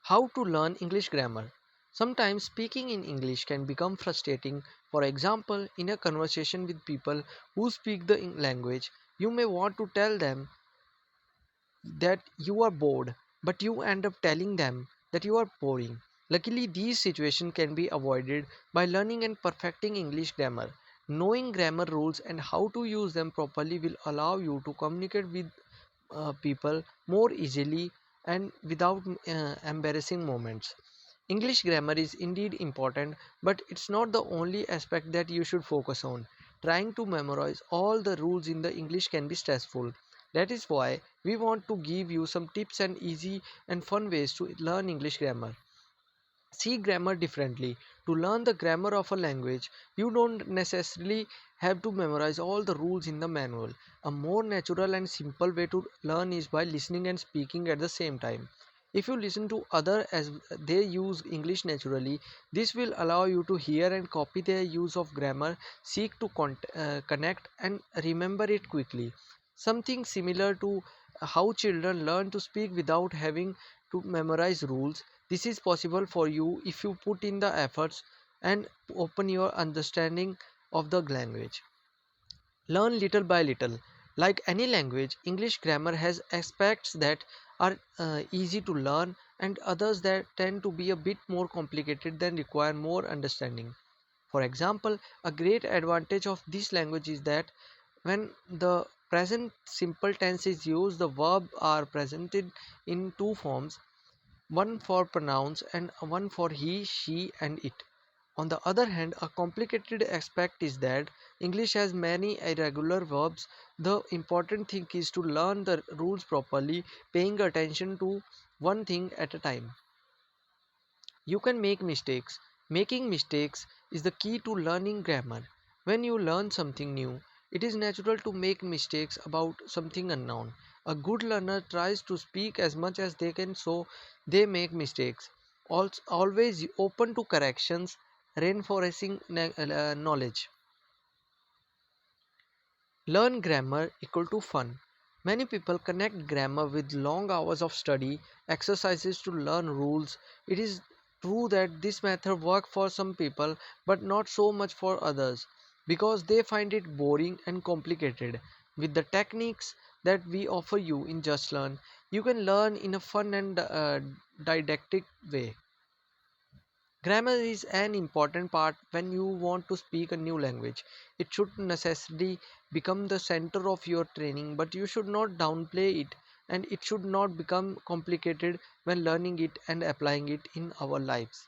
How to learn English grammar. Sometimes speaking in English can become frustrating. For example, in a conversation with people who speak the language, you may want to tell them that you are bored, but you end up telling them that you are boring. Luckily, these situations can be avoided by learning and perfecting English grammar. Knowing grammar rules and how to use them properly will allow you to communicate with people more easily and without embarrassing moments. English grammar is indeed important, but it's not the only aspect that you should focus on. Trying to memorize all the rules in the English can be stressful. That is why we want to give you some tips and easy and fun ways to learn English grammar. See grammar differently. To learn the grammar of a language, you don't necessarily have to memorize all the rules in the manual. A more natural and simple way to learn is by listening and speaking at the same time. If you listen to others as they use English naturally, this will allow you to hear and copy their use of grammar, seek to connect and remember it quickly. Something similar to how children learn to speak without having to memorize rules. This is possible for you if you put in the efforts and open your understanding of the language. Learn little by little. Like any language, English grammar has aspects that are easy to learn and others that tend to be a bit more complicated and require more understanding. For example, a great advantage of this language is that when the present simple tense is used, the verb are presented in two forms, one for pronouns and one for he, she, and it. On the other hand, a complicated aspect is that English has many irregular verbs. The important thing is to learn the rules properly, paying attention to one thing at a time. You can make mistakes. Making mistakes is the key to learning grammar. When you learn something new, it is natural to make mistakes about something unknown. A good learner tries to speak as much as they can so they make mistakes. Always open to corrections, reinforcing knowledge. Learn grammar equal to fun. Many people connect grammar with long hours of study, exercises to learn rules. It is true that this method works for some people but not so much for others because they find it boring and complicated. With the techniques that we offer you in Justlearn, you can learn in a fun and didactic way. Grammar is an important part when you want to speak a new language. It should necessarily become the center of your training, but you should not downplay it and it should not become complicated when learning it and applying it in our lives.